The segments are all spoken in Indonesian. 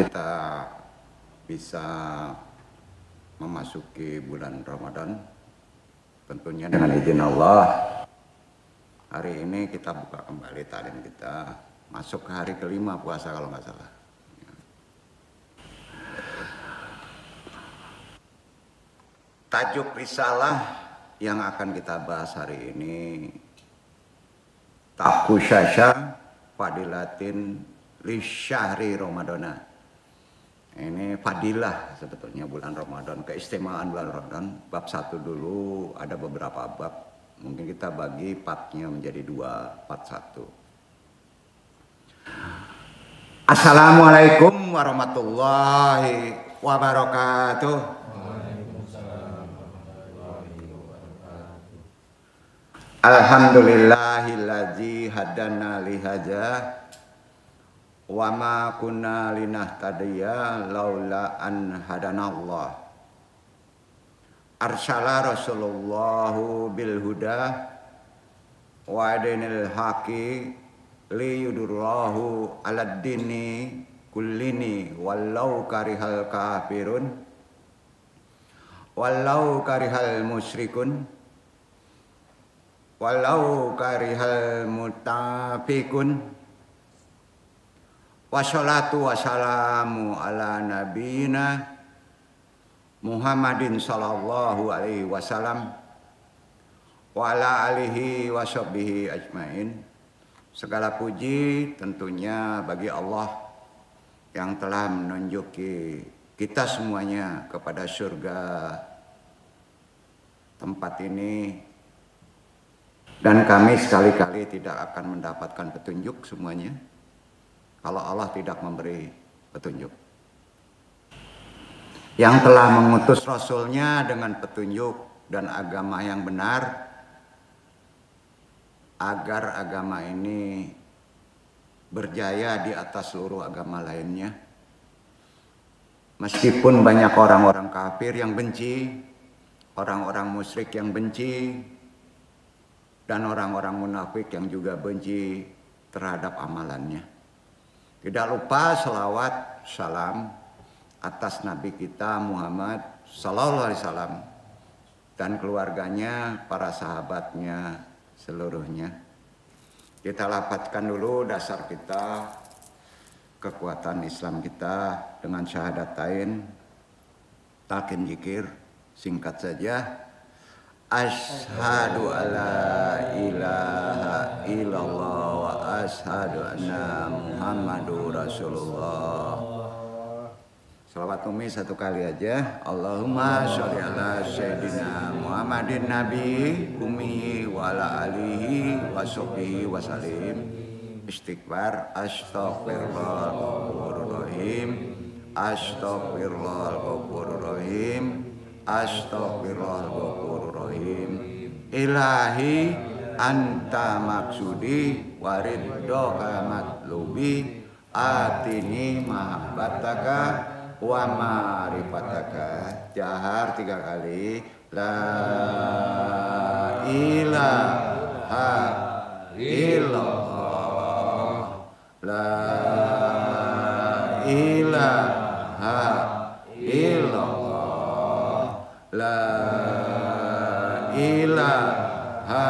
kita bisa memasuki bulan Ramadan, tentunya dengan izin Allah. Hari ini kita buka kembali taklim kita, masuk ke hari kelima puasa kalau nggak salah. Tajuk risalah yang akan kita bahas hari ini, Takusyasha Fadilatin li Syahri Ramadana. Ini fadilah sebetulnya bulan Ramadan, keistimewaan bulan Ramadan. Bab 1 dulu, ada beberapa bab. Mungkin kita bagi partnya menjadi 2, part 1. Assalamualaikum warahmatullahi wabarakatuh. Alhamdulillahillazi hadana lihaja wa ma kunna linahtadiya laula an hadanallah. Arsala Rasulullahu bil huda wa dinil haqi li yudurrahu ala dini kullini walau karihal kafirun walau karihal musyrikun walau karihal mutafikun. Wassalatu wassalamu ala nabiyina Muhammadin sallallahu alaihi wasallam wa ala alihi wa sahbihi ajmain. Segala puji tentunya bagi Allah yang telah menunjuki kita semuanya kepada surga tempat ini. Dan kami sekali-kali tidak akan mendapatkan petunjuk semuanya kalau Allah tidak memberi petunjuk. Yang telah mengutus Rasulnya dengan petunjuk dan agama yang benar, agar agama ini berjaya di atas seluruh agama lainnya. Meskipun banyak orang-orang kafir yang benci, orang-orang musyrik yang benci, dan orang-orang munafik yang juga benci terhadap amalannya. Tidak lupa selawat salam atas Nabi kita Muhammad sallallahu alaihi wasallam dan keluarganya, para sahabatnya seluruhnya. Kita lafadzkan dulu dasar kita, kekuatan Islam kita dengan syahadatain, talqin zikir, singkat saja. Ashhadu alla ilaha illallah wa ashhadu anna Muhammadur Rasulullah. Salawat umi satu kali aja. Allahumma sholli ala sayyidina Muhammadin nabi umi wa ala alihi wa sahbihi wa salim. Istighfar. Astaghfirullahaladzim. Astaghfirullahaladzim. Astaghfirullahaladzim. Ilahi anta maksudi wariddoka matlubi atini mahabbataka wa ma'rifataka. Jahar 3 kali. La ilaha illallah. La ilaha illallah. La ilaha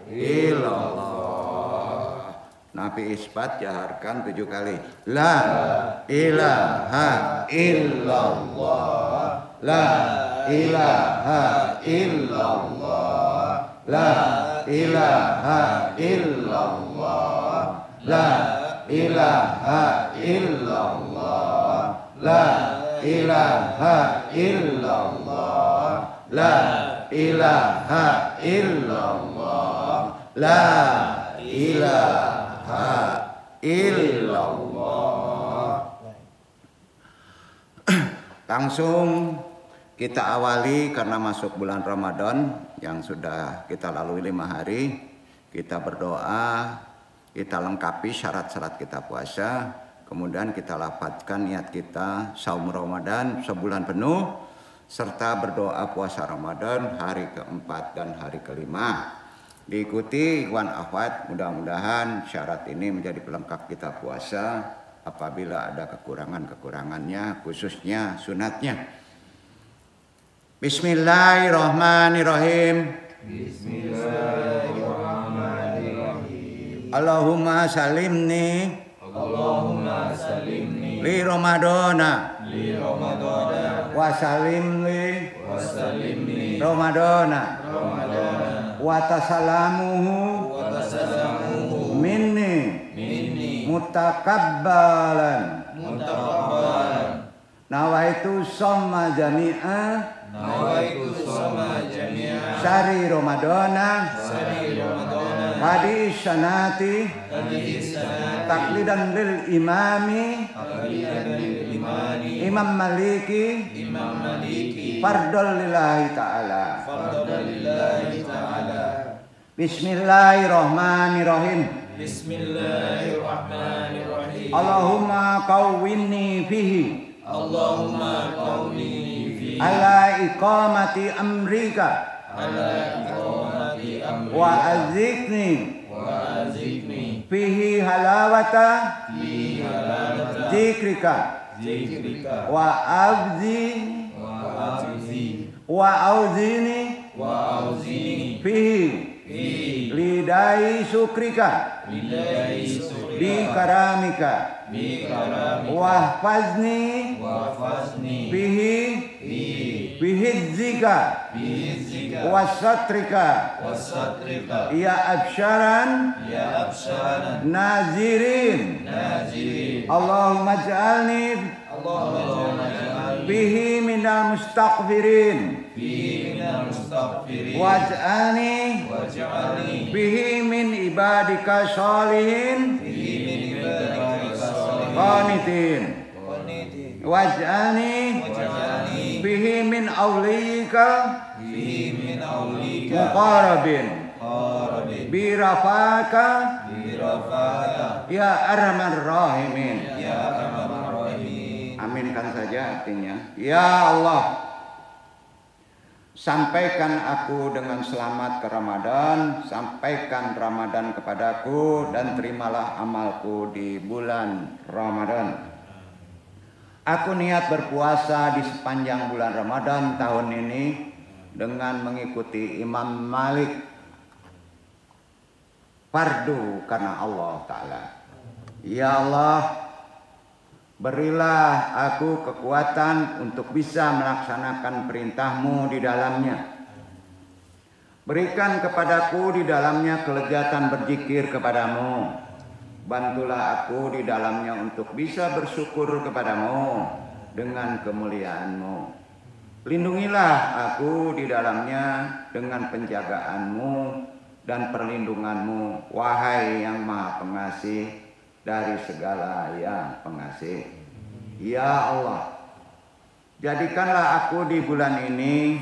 illallah. Nabi isbat jaharkan 7 kali. La ilaha illallah. La ilaha illallah. La ilaha illallah. La ilaha illallah. La ilaha illallah. La ilaha illallah. La ilaha illallah. Langsung kita awali karena masuk bulan Ramadan yang sudah kita lalui 5 hari. Kita berdoa, kita lengkapi syarat-syarat kita puasa, kemudian kita lafadzkan niat kita saum Ramadan sebulan penuh, serta berdoa puasa Ramadan hari keempat dan hari kelima. Diikuti ikhwan akhwat, mudah-mudahan syarat ini menjadi pelengkap kita puasa apabila ada kekurangan-kekurangannya, khususnya sunatnya. Bismillahirrahmanirrahim. Bismillahirrahmanirrahim. Allahumma salimni li Ramadana wa salimni Ramadana wa tasalamuhu minni mutakabbalan nawaitu somma jami'a syari Ramadana hadis sanati taklidan lil imami Imam Maliki fardol lillahi ta'ala. Bismillahirrahmanirrahim. Bismillahirrahmanirrahim. Allahumma qawwinni fihi ala iqamati amrika wa azikni fihi halawata zikrika wa auzini fihi lidai sukrika bi karamika wahfazni fihi zika wasatrika ya absyaran nazirin Allahumma ja'alni bihi minal mustaghfirin waj'alni bihi min ibadika sholihin qanitin waj'alni bihi min awliyika muqarrabin birafaka ya arhamar rahimin. Aminkan saja artinya. Ya Allah, sampaikan aku dengan selamat ke Ramadan, sampaikan Ramadan kepadaku dan terimalah amalku di bulan Ramadan. Aku niat berpuasa di sepanjang bulan Ramadan tahun ini dengan mengikuti Imam Malik fardu karena Allah Ta'ala. Ya Allah, berilah aku kekuatan untuk bisa melaksanakan perintah-Mu di dalamnya. Berikan kepadaku di dalamnya kelezatan berzikir kepadamu. Bantulah aku di dalamnya untuk bisa bersyukur kepadamu dengan kemuliaan-Mu. Lindungilah aku di dalamnya dengan penjagaan-Mu dan perlindungan-Mu, wahai yang Maha Pengasih dari segala yang pengasih. Ya Allah, jadikanlah aku di bulan ini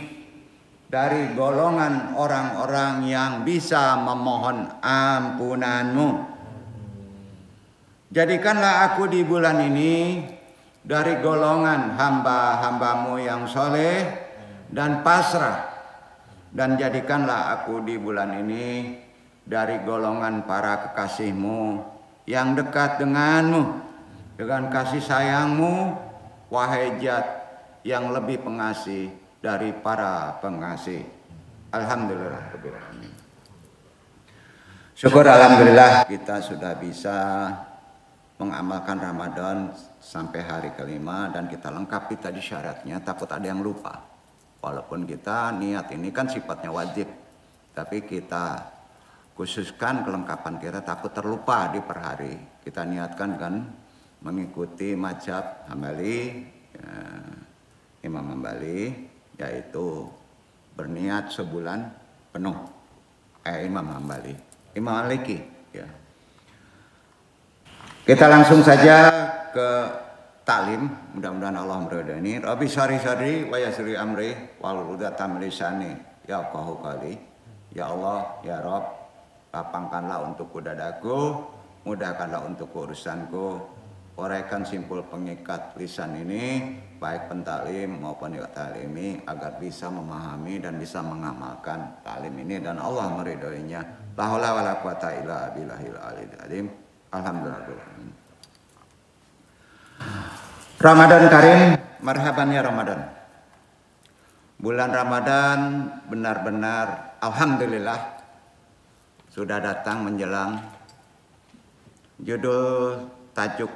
dari golongan orang-orang yang bisa memohon ampunan-Mu. Jadikanlah aku di bulan ini dari golongan hamba-hamba-Mu yang soleh dan pasrah. Dan jadikanlah aku di bulan ini dari golongan para kekasih-Mu yang dekat dengan-Mu, dengan kasih sayang-Mu, wahai Zat yang lebih pengasih dari para pengasih. Alhamdulillah. Syukur alhamdulillah kita sudah bisa mengamalkan Ramadan sampai hari kelima dan kita lengkapi tadi syaratnya, takut ada yang lupa. Walaupun kita niat ini kan sifatnya wajib, tapi kita khususkan kelengkapan kita takut terlupa di per hari. Kita niatkan kan mengikuti mazhab Hambali, Imam Hambali, yaitu berniat sebulan penuh. Imam Hambali, Imam Maliki. Ya. Kita langsung saja ke taklim, mudah-mudahan Allah meridai. Rabbi syari wa yassir amri wal uqdatam lisani yafqahu qawli. Ya Allah, ya Rabb, lapangkanlah untukku dadaku, mudahkanlah untukku urusanku, uraikan simpul pengikat lisan ini, baik pentaklim maupun taklimi, agar bisa memahami dan bisa mengamalkan taklim ini dan Allah meridainya. La haula wala quwata illa billahil aliyil azim. Alhamdulillah. Ramadan Karim, marhaban ya Ramadan. Bulan Ramadan benar-benar alhamdulillah sudah datang menjelang. Judul tajuk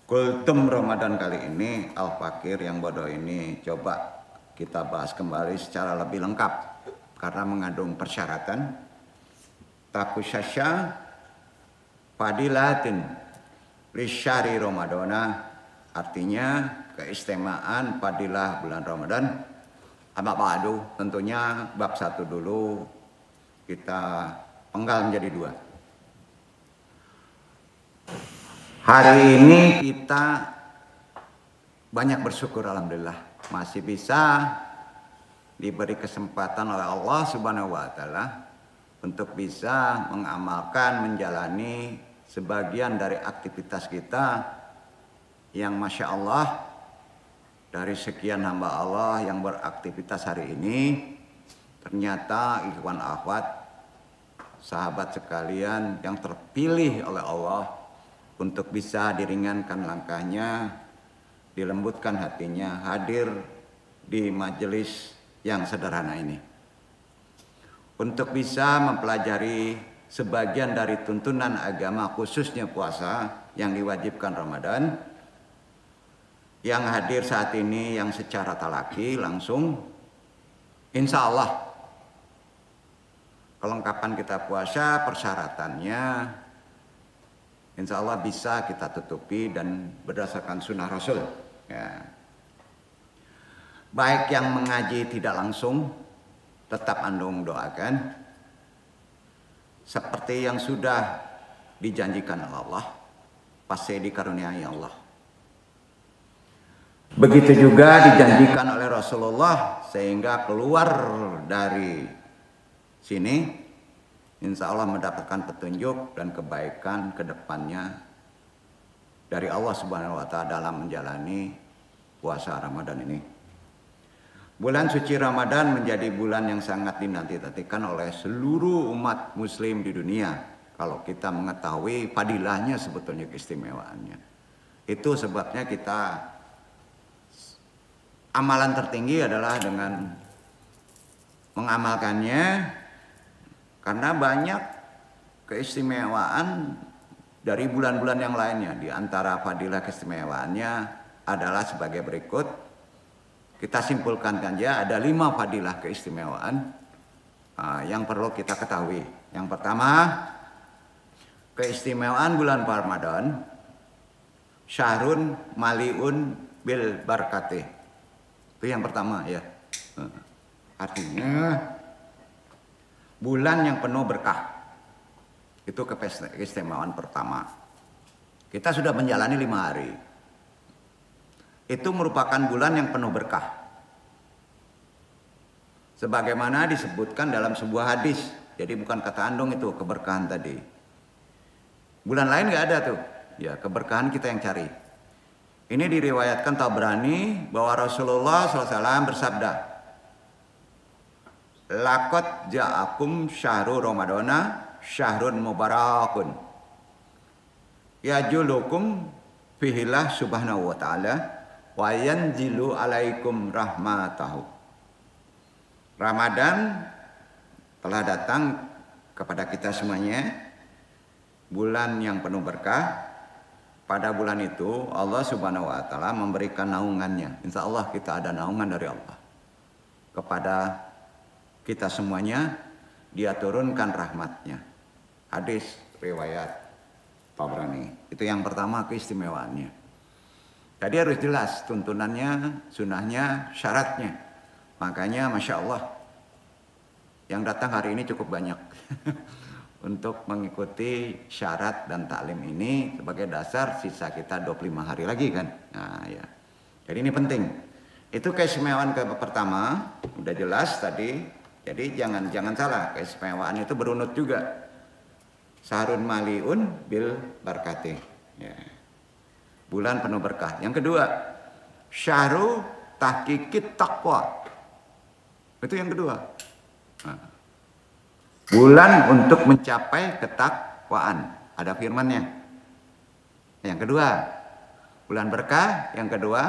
Kultum Ramadan kali ini, Al-Fakir yang bodoh ini, coba kita bahas kembali secara lebih lengkap karena mengandung persyaratan. Takusasya fadilatin lisyari Ramadana, artinya keistimewaan fadilah bulan Ramadan. Amma ba'du, tentunya bab 1 dulu kita penggal menjadi 2. Hari ini kita banyak bersyukur alhamdulillah masih bisa diberi kesempatan oleh Allah Subhanahu wa taala untuk bisa mengamalkan, menjalani sebagian dari aktivitas kita yang Masya Allah dari sekian hamba Allah yang beraktivitas hari ini, ternyata ikhwan akhwat, sahabat sekalian yang terpilih oleh Allah untuk bisa diringankan langkahnya, dilembutkan hatinya, hadir di majelis yang sederhana ini. Untuk bisa mempelajari sebagian dari tuntunan agama, khususnya puasa yang diwajibkan Ramadan. Yang hadir saat ini yang secara talaki langsung, insya Allah kelengkapan kita puasa, persyaratannya insya Allah bisa kita tutupi dan berdasarkan sunnah Rasul. Ya. Baik yang mengaji tidak langsung, tetap andung doakan. Seperti yang sudah dijanjikan oleh Allah, pasti dikaruniai Allah. Begitu juga dijanjikan oleh Rasulullah, sehingga keluar dari sini insya Allah mendapatkan petunjuk dan kebaikan ke depannya dari Allah Subhanahu wa taala dalam menjalani puasa Ramadan ini. Bulan suci Ramadan menjadi bulan yang sangat dinanti-nantikan oleh seluruh umat muslim di dunia. Kalau kita mengetahui fadilahnya, sebetulnya keistimewaannya. Itu sebabnya kita amalan tertinggi adalah dengan mengamalkannya. Karena banyak keistimewaan dari bulan-bulan yang lainnya. Di antara fadilah keistimewaannya adalah sebagai berikut. Kita simpulkan saja ada 5 fadilah keistimewaan yang perlu kita ketahui. Yang pertama, keistimewaan bulan Ramadan, syahrun maliun bil barakatih. Itu yang pertama ya. Artinya bulan yang penuh berkah. Itu keistimewaan pertama. Kita sudah menjalani 5 hari. Itu merupakan bulan yang penuh berkah. Sebagaimana disebutkan dalam sebuah hadis. Jadi bukan kata andong itu keberkahan tadi. Bulan lain nggak ada tuh. Ya, keberkahan kita yang cari. Ini diriwayatkan Tabrani bahwa Rasulullah SAW bersabda, "Laqad ja'akum syahru Ramadana syahrun mubarakun. Yajulukum fihillah subhanahu wa ta'ala wa yanzilu alaikum rahmatahu." Ramadan telah datang kepada kita semuanya, bulan yang penuh berkah. Pada bulan itu Allah Subhanahu wa taala memberikan naungannya. Insya Allah kita ada naungan dari Allah kepada kita semuanya. Dia turunkan rahmatnya. Hadis riwayat Tabrani. Itu yang pertama keistimewaannya. Tadi harus jelas tuntunannya, sunnahnya, syaratnya. Makanya Masya Allah yang datang hari ini cukup banyak untuk mengikuti syarat dan taklim ini sebagai dasar. Sisa kita 25 hari lagi kan. Nah ya. Jadi ini penting. Itu keistimewaan pertama, udah jelas tadi. Jadi jangan salah, keistimewaan itu berunut juga. Syahrun maliun bil barakatih. Ya. Bulan penuh berkah. Yang kedua, syahru tahqiqit taqwa. Itu yang kedua. Nah. Bulan untuk mencapai ketakwaan. Ada firmannya. Yang kedua, bulan berkah. Yang kedua,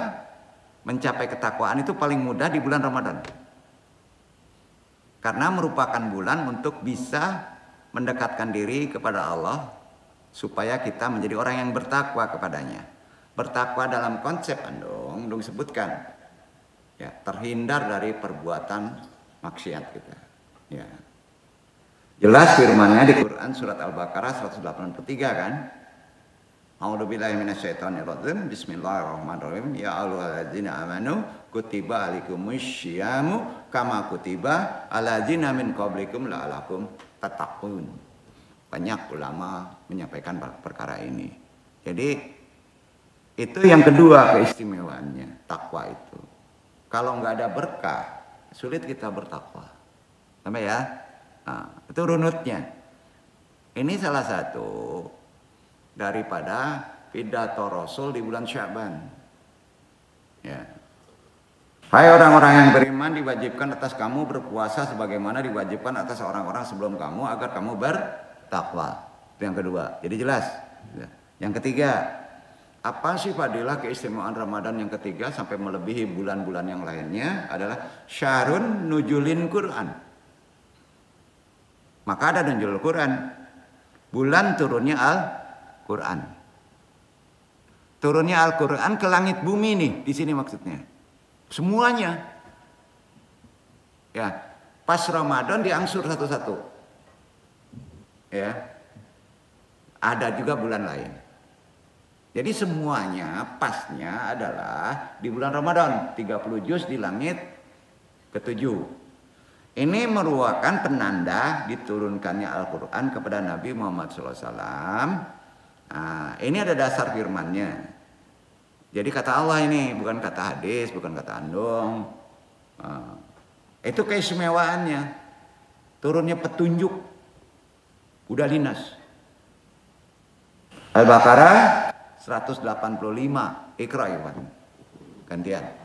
mencapai ketakwaan itu paling mudah di bulan Ramadan. Karena merupakan bulan untuk bisa mendekatkan diri kepada Allah supaya kita menjadi orang yang bertakwa kepadanya. Bertakwa dalam konsep Andong sebutkan, ya, terhindar dari perbuatan maksiat kita. Ya. Jelas firman-Nya di Quran surat Al-Baqarah 183 kan? A'udzubillahi minasyaitonirrajim. Bismillahirrahmanirrahim. Ya ayyuhalladzina amanu kutiba alaikumusyiyamu kama kutiba aladzina min qablikum la'alakum tattaqun. Banyak ulama menyampaikan perkara ini. Jadi itu yang kedua keistimewaannya, takwa itu. Kalau nggak ada berkah, sulit kita bertakwa. Sampai ya? Nah, itu runutnya. Ini salah satu daripada pidato Rasul di bulan Sya'ban. Ya. Hai orang-orang yang beriman, diwajibkan atas kamu berpuasa sebagaimana diwajibkan atas orang-orang sebelum kamu agar kamu bertakwa. Itu yang kedua. Jadi jelas. Yang ketiga, apa sih fadilah keistimewaan Ramadan yang ketiga sampai melebihi bulan-bulan yang lainnya adalah syahrun nuzulin Quran. Maka ada nuzul Quran. Bulan turunnya Al-Quran. Turunnya Al-Quran ke langit bumi nih, di sini maksudnya. Semuanya. Ya, pas Ramadan diangsur satu-satu. Ya. Ada juga bulan lain. Jadi semuanya pasnya adalah di bulan Ramadan, 30 juz di langit ketujuh. Ini merupakan penanda diturunkannya Al-Quran kepada Nabi Muhammad SAW. Nah, ini ada dasar firman-Nya. Jadi kata Allah ini, bukan kata hadis, bukan kata Andong. Nah, itu keistimewaannya. Turunnya petunjuk. Udah linas. Al-Baqarah 185. Iqra Iwan. Gantian.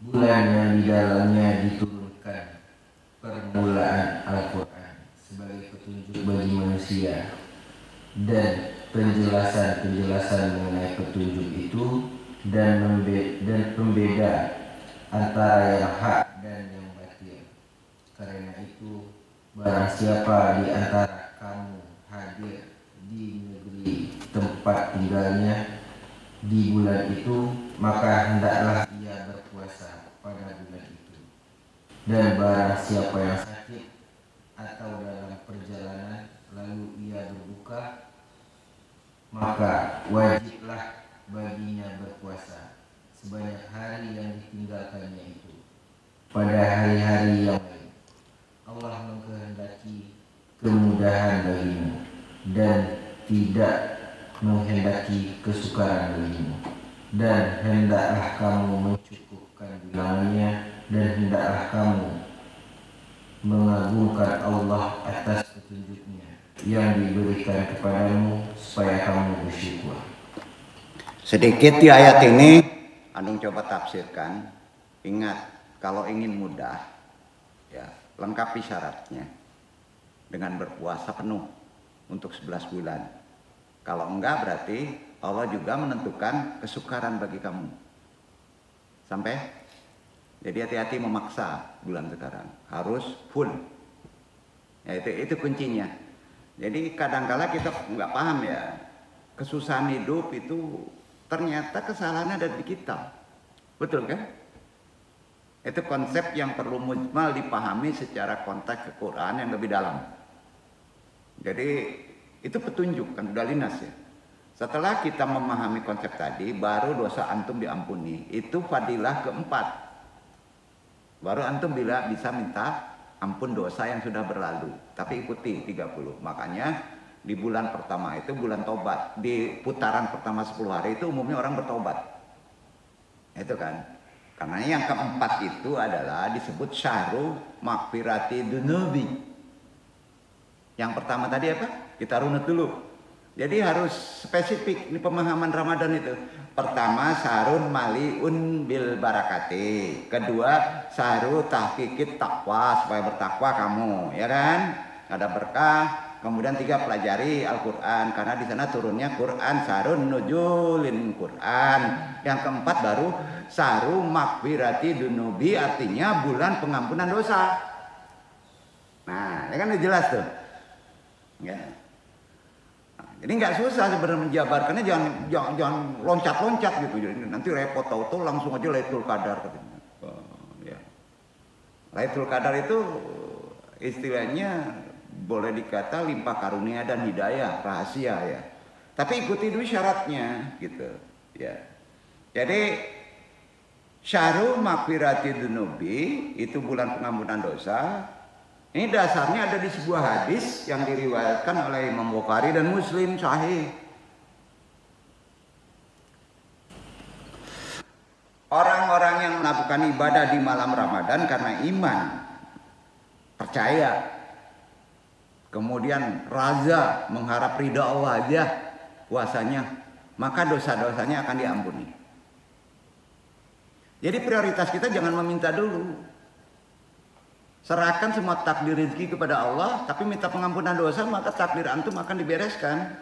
bulan yang di dalamnya diturunkan permulaan Al-Quran sebagai petunjuk bagi manusia dan penjelasan-penjelasan mengenai petunjuk itu dan pembeda antara yang hak dan yang batil. Karena itu barang siapa di antara kamu hadir di negeri tempat tinggalnya di bulan itu, maka hendaklah ia berpuasa pada bulan itu. Dan barang siapa yang sakit atau dalam perjalanan lalu ia berbuka, maka wajiblah baginya berpuasa sebanyak hari yang ditinggalkannya itu pada hari-hari yang lain. Allah mengkehendaki kemudahan bagimu dan tidak menghendaki kesukaran bagimu. Dan hendaklah kamu mencukupkan bilangannya, dan hendaklah kamu mengagungkan Allah atas petunjuknya yang diberikan kepadamu supaya kamu bersyukur. Sedikit di ayat ini, Andung coba tafsirkan. Ingat, kalau ingin mudah, ya lengkapi syaratnya dengan berpuasa penuh untuk 11 bulan. Kalau enggak berarti Allah juga menentukan kesukaran bagi kamu. Sampai? Jadi hati-hati memaksa bulan sekarang. Harus full. Ya, itu kuncinya. Jadi kadang-kala kita nggak paham ya. Kesusahan hidup itu ternyata kesalahannya ada di kita. Betul kan? Itu konsep yang perlu mujmal dipahami secara konteks Al-Quran yang lebih dalam. Jadi itu petunjuk kan udah linas ya. Setelah kita memahami konsep tadi, baru dosa antum diampuni. Itu fadilah keempat. Baru antum bisa minta ampun dosa yang sudah berlalu. Tapi ikuti 30. Makanya di bulan pertama itu bulan tobat. Di putaran pertama 10 hari itu umumnya orang bertobat. Itu kan. Karena yang keempat itu adalah disebut syahrul maghfirati dunubi. Yang pertama tadi apa? Kita runut dulu. Jadi harus spesifik ini pemahaman Ramadan itu. Pertama, sarun maliun bil barakati. Kedua, saru tahqiqit taqwa, supaya bertakwa kamu, ya kan? Ada berkah. Kemudian 3, pelajari Al-Qur'an karena di sana turunnya Quran, sarun nuzulin Quran. Yang keempat baru saru maghfirati dunubi, artinya bulan pengampunan dosa. Nah, ya kan udah jelas tuh. Ya. Jadi nggak susah sebenarnya menjabarkannya, jangan loncat-loncat gitu. Jadi nanti repot, tahu-tahu langsung aja Lailatul Qadar katanya. Ya. Lailatul Qadar itu istilahnya boleh dikata limpah karunia dan hidayah, rahasia ya. Tapi ikuti dulu syaratnya gitu. Ya. Jadi syahrul maghfirati dunubi itu bulan pengampunan dosa. Ini dasarnya ada di sebuah hadis yang diriwayatkan oleh Imam Bukhari dan Muslim sahih. Orang-orang yang melakukan ibadah di malam Ramadan karena iman, percaya, kemudian raza mengharap ridha Allah aja puasanya, maka dosa-dosanya akan diampuni. Jadi prioritas kita jangan meminta dulu. Serahkan semua takdir rezeki kepada Allah, tapi minta pengampunan dosa, maka takdir antum akan dibereskan.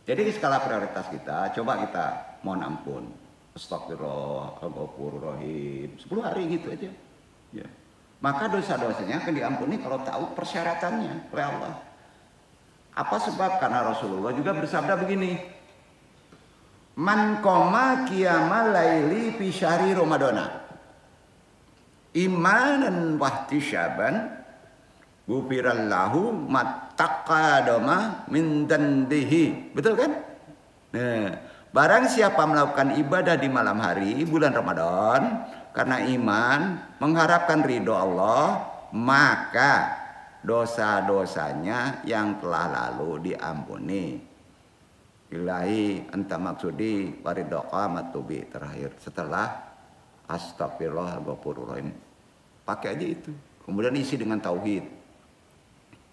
Jadi skala prioritas kita, coba kita mohon ampun. Astagfirullah, Al-Ghafurur Rahim. 10 hari gitu aja. Ya. Maka dosa-dosanya akan diampuni kalau tahu persyaratannya oleh Allah. Apa sebab? Karena Rasulullah juga bersabda begini. Man qoma qiyamal laili fi syahri Ramadana. Imanan wahtisyaban gufirallahu mattaqadama min dandihi. Betul kan? Nah, barang siapa melakukan ibadah di malam hari bulan Ramadan karena iman, mengharapkan ridho Allah, maka dosa-dosanya yang telah lalu diampuni. Ilahi anta maksudi waridoqa matubi, terakhir setelah astagfirullah ghafurur rahim. Pakai aja itu. Kemudian isi dengan tauhid.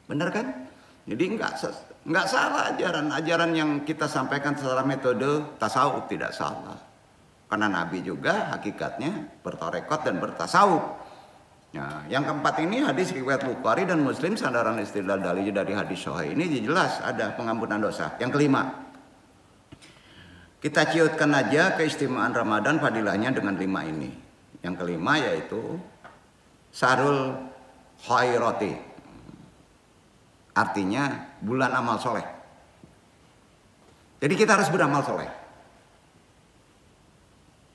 Benar kan? Jadi enggak salah ajaran yang kita sampaikan secara metode tasawuf, tidak salah. Karena Nabi juga hakikatnya bertarekat dan bertasawuf. Nah, yang keempat ini hadis riwayat Bukhari dan Muslim, sandaran istidlal dalil dari hadis sahih ini jelas ada pengampunan dosa. Yang kelima, kita ciutkan aja keistimewaan Ramadan fadilahnya dengan 5 ini. Yang kelima yaitu Sarul Khairati, artinya bulan amal soleh. Jadi kita harus beramal soleh.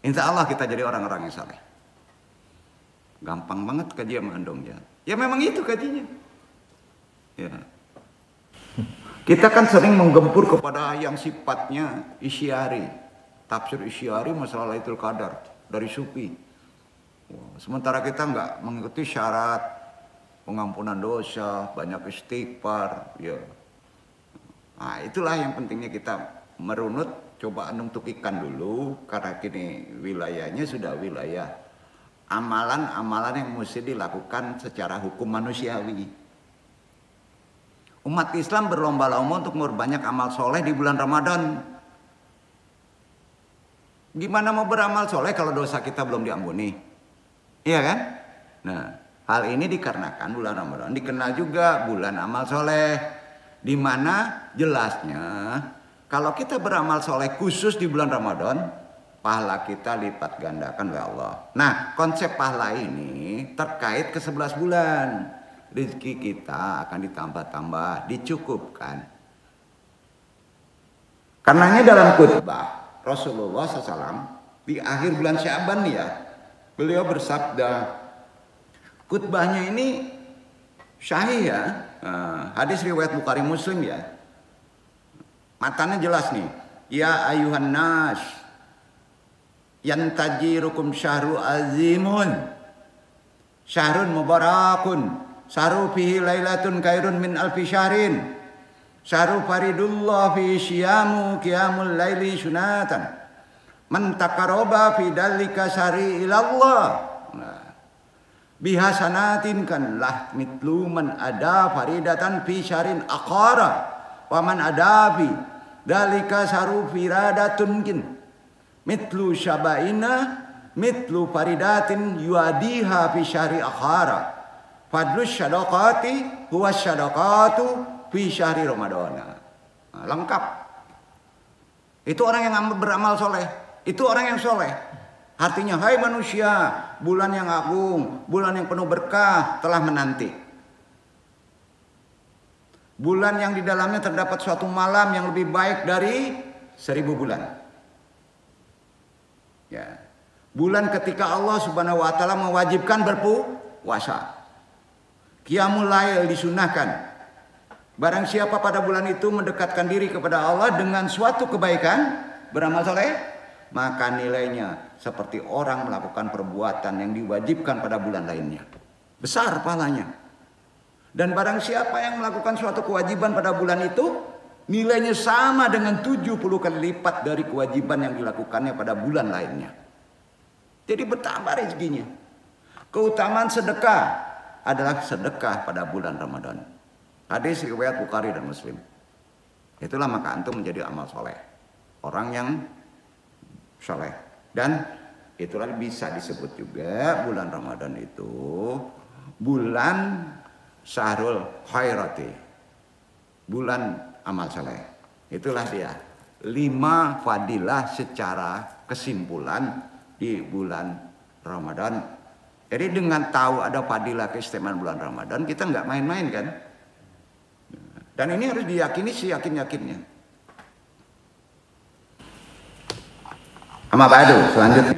Insya Allah kita jadi orang-orang yang soleh. Gampang banget kaji mengandung ya. Ya memang itu kajinya. Ya. Kita kan sering menggempur kepada yang sifatnya isyari. Tafsir isyari masalah Lailatul Qadar dari Sufi. Sementara kita nggak mengikuti syarat pengampunan dosa, banyak istighfar, ya. Nah, itulah yang pentingnya kita merunut, coba untuk ikan dulu, karena kini wilayahnya sudah wilayah amalan-amalan yang mesti dilakukan secara hukum manusiawi. Umat Islam berlomba-lomba untuk memperbanyak amal soleh di bulan Ramadan. Gimana mau beramal soleh kalau dosa kita belum diampuni? Iya kan? Nah, hal ini dikarenakan bulan Ramadan dikenal juga bulan amal soleh, di mana jelasnya kalau kita beramal soleh khusus di bulan Ramadan, pahala kita lipat gandakan oleh Allah. Nah, konsep pahala ini terkait ke 11 bulan. Rezeki kita akan ditambah-tambah, dicukupkan. Karenanya dalam khutbah Rasulullah SAW di akhir bulan Sya'ban ya, beliau bersabda, khutbahnya ini sahih ya, hadis riwayat Bukhari Muslim ya, matanya jelas nih. Ya ayuhan nas, yantajirukum syahru azimun, syahrun mubarakun, syahrun fihi lailatun khairun min alfi syahrin, syahrun faridullah fi syiyamu qiyamul laili sunatan, man taqarraba fi dalika syahri ilallah bihasanatin kan lah mitlu man ada faridatan fi syahrin akhara wa man ada fi dalika syahru firadatun kin mitlu syabaina mitlu faridatin yuadiha fi syahri akhara fadlus syadaqati huwa syadaqatu fi syahri ramadana. Nah, lengkap. Itu orang yang beramal soleh, itu orang yang soleh. Artinya, hai manusia, bulan yang agung, bulan yang penuh berkah telah menanti. Bulan yang di dalamnya terdapat suatu malam yang lebih baik dari 1000 bulan. Ya. Bulan ketika Allah Subhanahu wa taala mewajibkan berpuasa. Qiyamul lail disunahkan. Barang siapa pada bulan itu mendekatkan diri kepada Allah dengan suatu kebaikan, beramal soleh, maka nilainya seperti orang melakukan perbuatan yang diwajibkan pada bulan lainnya. Besar pahalanya. Dan barang siapa yang melakukan suatu kewajiban pada bulan itu, nilainya sama dengan 70 kali lipat dari kewajiban yang dilakukannya pada bulan lainnya. Jadi bertambah rezekinya. Keutamaan sedekah adalah sedekah pada bulan Ramadan. Hadis riwayat Bukhari dan Muslim. Itulah maka antum menjadi amal soleh, orang yang soleh. Dan itulah bisa disebut juga bulan Ramadan itu bulan syahrul khairati, bulan amal soleh. Itulah dia 5 fadilah secara kesimpulan di bulan Ramadan. Jadi dengan tahu ada fadilah keistimewaan bulan Ramadan, kita nggak main-main kan? Dan ini harus diyakini seyakin-yakinnya. Amma ba'du, selanjutnya.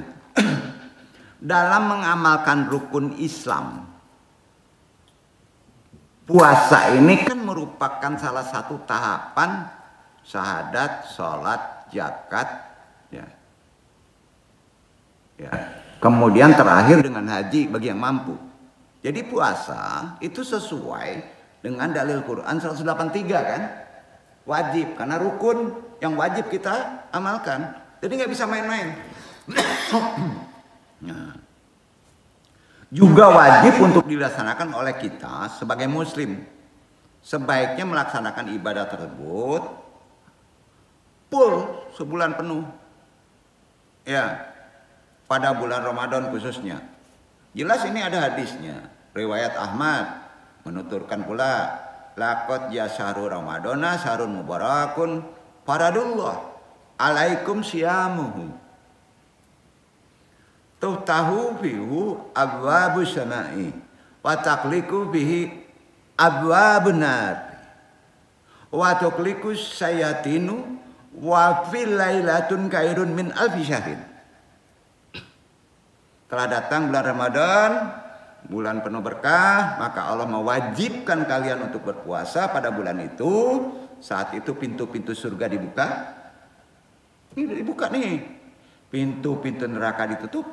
Dalam mengamalkan rukun Islam, puasa ini kan merupakan salah satu tahapan syahadat, sholat, zakat, ya. Kemudian terakhir dengan haji bagi yang mampu. Jadi puasa itu sesuai dengan dalil Quran 183 kan? Wajib, karena rukun yang wajib kita amalkan. Jadi nggak bisa main-main. Nah. Juga wajib untuk dilaksanakan oleh kita sebagai muslim. Sebaiknya melaksanakan ibadah tersebut full sebulan penuh. Ya. Pada bulan Ramadan khususnya. Jelas ini ada hadisnya. Riwayat Ahmad menuturkan pula, laqad ya syahrul ramadana syahrun mubarakun faradullah alaikum siyamuhu tuftahu fihu abwabus samai wa taqliku bihi abwabun nar wa tuqliku sayatinu wa fil lailatun khairun min alfi syahrin. Telah datang bulan Ramadan, bulan penuh berkah, maka Allah mewajibkan kalian untuk berpuasa pada bulan itu. Saat itu pintu-pintu surga dibuka. Ini dibuka nih. Pintu-pintu neraka ditutup.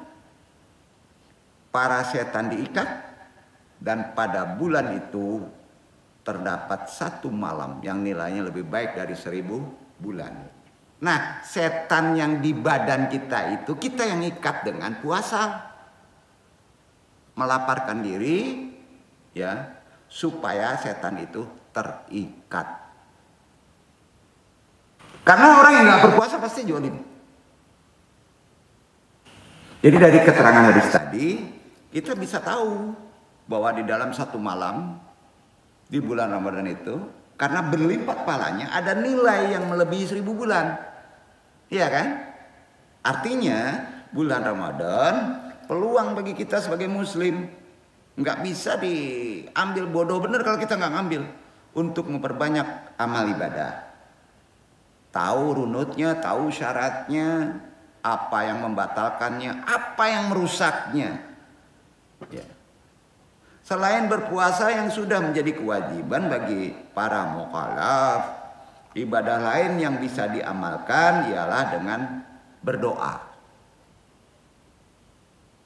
Para setan diikat. Dan pada bulan itu terdapat satu malam yang nilainya lebih baik dari 1000 bulan. Nah, setan yang di badan kita itu kita yang ikat dengan puasa. Melaparkan diri ya, supaya setan itu terikat. Karena orang yang nggak berpuasa pasti jolim. Jadi dari keterangan hadis tadi kita bisa tahu bahwa di dalam satu malam di bulan Ramadan itu, karena berlipat pahalanya, ada nilai yang melebihi 1000 bulan. Iya kan? Artinya bulan Ramadan peluang bagi kita sebagai muslim. Nggak bisa diambil bodoh bener kalau kita nggak ngambil. Untuk memperbanyak amal ibadah. Tahu runutnya, tahu syaratnya, apa yang membatalkannya, apa yang merusaknya. Ya. Selain berpuasa yang sudah menjadi kewajiban bagi para mukallaf, ibadah lain yang bisa diamalkan ialah dengan berdoa.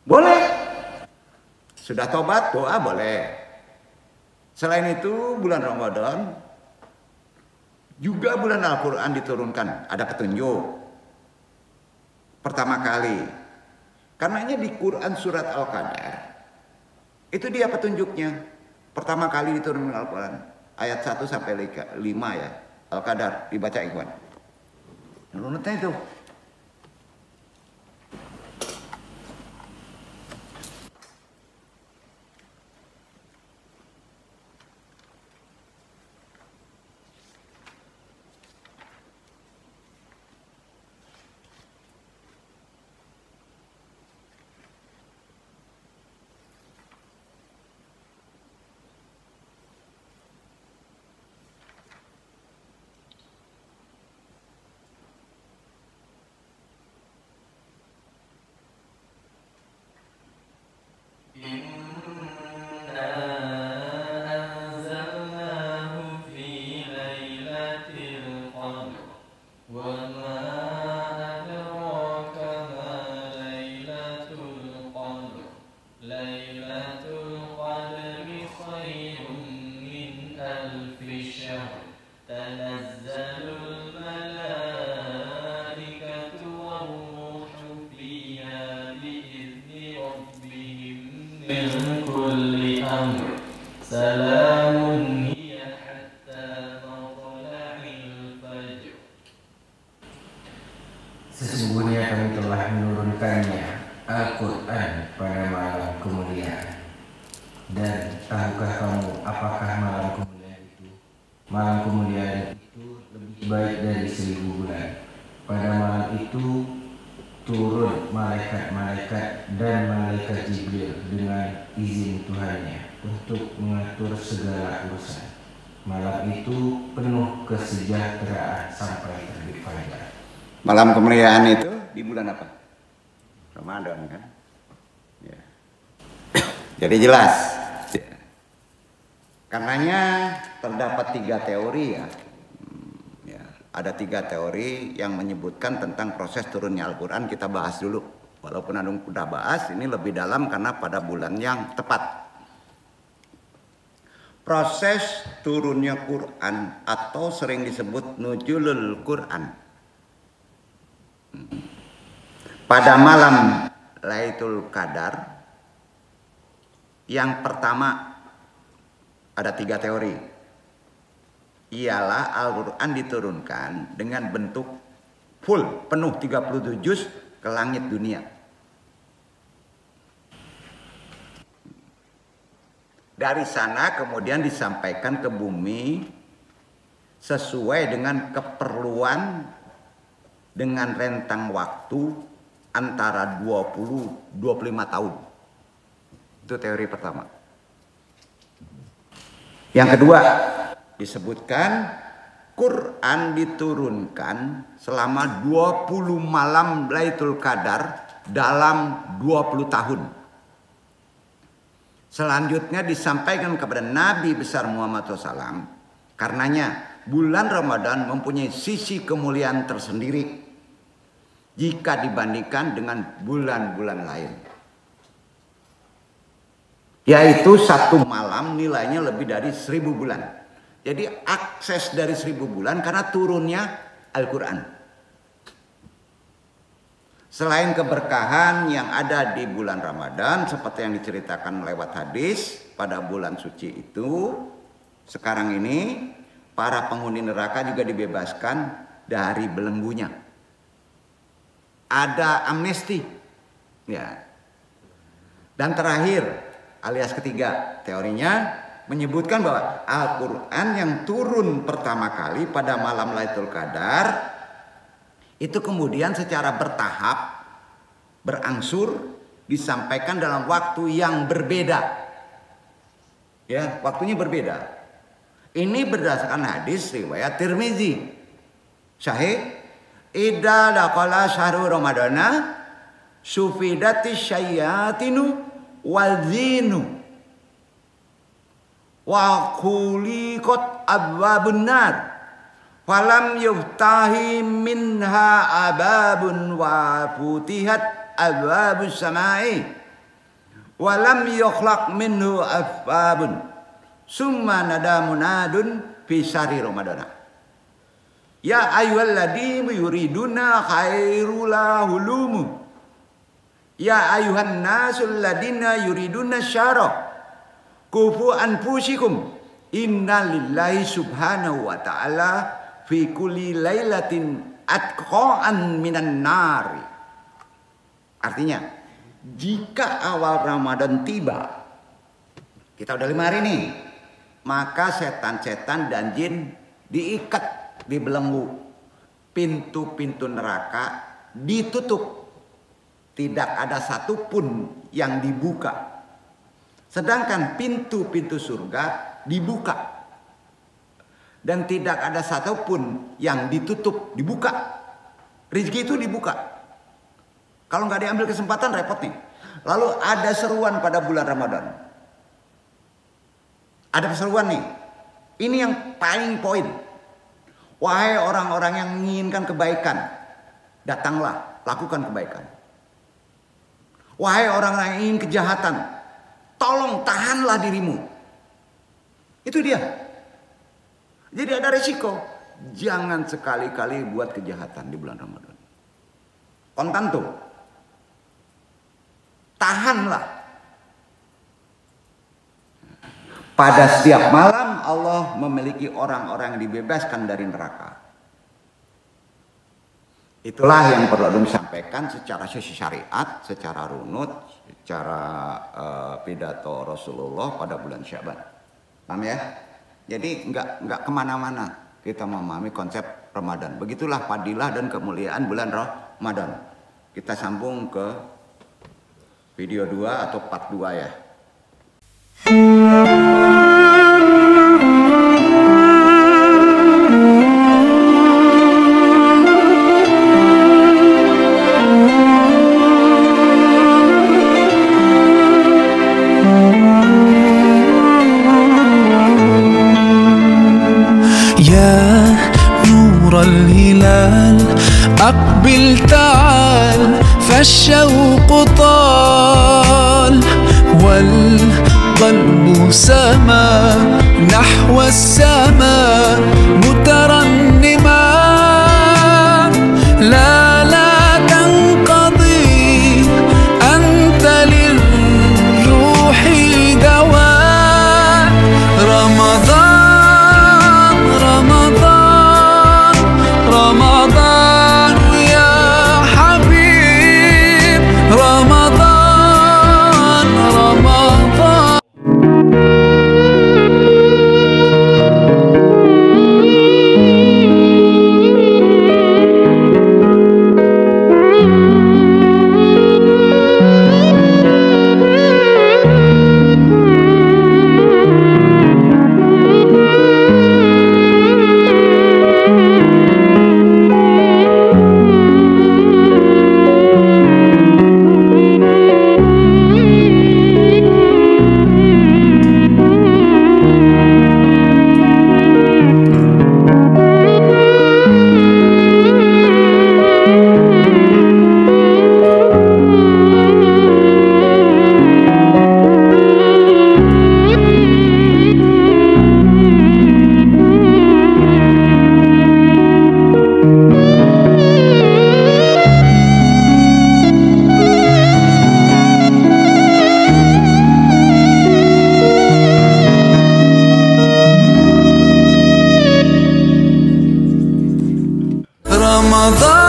Boleh. Sudah tobat, doa boleh. Selain itu bulan Ramadan juga bulan Al-Quran diturunkan. Ada petunjuk. Pertama kali. Karenanya di Quran surat Al-Qadar. Itu dia petunjuknya. Pertama kali diturunkan Al-Quran. Ayat 1 sampai 5 ya. Al-Qadar dibaca Ikhwan. Runutnya itu. Sesungguhnya kami telah menurunkannya Al-Quran pada malam kemuliaan. Dan tahukah kamu apakah malam kemuliaan itu? Malam kemuliaan itu lebih baik dari 1000 bulan. Pada malam itu turun malaikat-malaikat dan malaikat Jibril dengan izin Tuhannya untuk mengatur segala urusan. Malam itu penuh kesejahteraan sampai terbit fajar. Malam kemuliaan itu di bulan apa? Ramadan kan? Ya. Jadi jelas. Ya. Karenanya terdapat 3 teori ya. Ya. Ada 3 teori yang menyebutkan tentang proses turunnya Al-Quran. Kita bahas dulu. Walaupun Anung udah bahas, ini lebih dalam karena pada bulan yang tepat. Proses turunnya Quran atau sering disebut nuzulul Quran. Pada malam Lailatul Qadar, yang pertama ada 3 teori. Ialah Al-Quran diturunkan dengan bentuk full, penuh 37 juz ke langit dunia. Dari sana kemudian disampaikan ke bumi sesuai dengan keperluan dengan rentang waktu antara 20-25 tahun. Itu teori pertama. Yang kedua, disebutkan Quran diturunkan selama 20 malam Lailatul Qadar dalam 20 tahun. Selanjutnya disampaikan kepada Nabi besar Muhammad SAW. Karenanya bulan Ramadan mempunyai sisi kemuliaan tersendiri jika dibandingkan dengan bulan-bulan lain. yaitu satu malam nilainya lebih dari 1000 bulan. Jadi akses dari 1000 bulan karena turunnya Al-Quran. Selain keberkahan yang ada di bulan Ramadan, seperti yang diceritakan lewat hadis, pada bulan suci itu, sekarang ini para penghuni neraka juga dibebaskan dari belenggunya. Ada amnesti, ya. Dan terakhir, alias ketiga, teorinya menyebutkan bahwa Al-Quran yang turun pertama kali pada malam Lailatul Qadar itu kemudian secara bertahap, berangsur disampaikan dalam waktu yang berbeda. Ya, waktunya berbeda. Ini berdasarkan hadis riwayat Tirmizi. Sahih, idza laqala syahrul ramadana sufidati syayatinu wazinu wa khuliqat abwabun nar falam yuftahi minha ababun wa futihat abwabus samai walam yukhlaq minhu afabun summa nada munadun fi syahri ramadana ya ayyuhalladzina yuriduna khairul ya ayuhan nasul ladina yuriduna syara kufu anfusikum inna lillahi subhanahu wa ta'ala fi kulli lailatin atqa'an minan nari. Artinya, jika awal Ramadan tiba, kita udah 5 hari nih, maka setan-setan dan jin diikat, dibelenggu. Pintu-pintu neraka ditutup. Tidak ada satupun yang dibuka. Sedangkan pintu-pintu surga dibuka. Dan tidak ada satupun yang ditutup, dibuka. Rezeki itu dibuka. Kalau nggak diambil kesempatan repot nih. Lalu ada seruan pada bulan Ramadan. Ada seruan nih. Ini yang paling poin. Wahai orang-orang yang menginginkan kebaikan, datanglah, lakukan kebaikan. Wahai orang yang ingin kejahatan, tolong tahanlah dirimu. Itu dia. Jadi ada resiko. Jangan sekali-kali buat kejahatan di bulan Ramadan. Kontan tuh. Tahanlah. Pada setiap malam Allah memiliki orang-orang yang dibebaskan dari neraka. Itulah yang perlu disampaikan secara sisi syariat, secara runut, secara pidato Rasulullah pada bulan Syaban. Paham ya? Jadi nggak kemana-mana kita memahami konsep Ramadan. Begitulah fadilah dan kemuliaan bulan Ramadan. Kita sambung ke video 2 atau part 2 ya. أقبل تعال فالشوق طال والقلب سما نحو السماء مترنما لا تنقضي أنت للروح دواء رمضان رمضان رمضان يا حبيب رمضان رمضان Ramadan.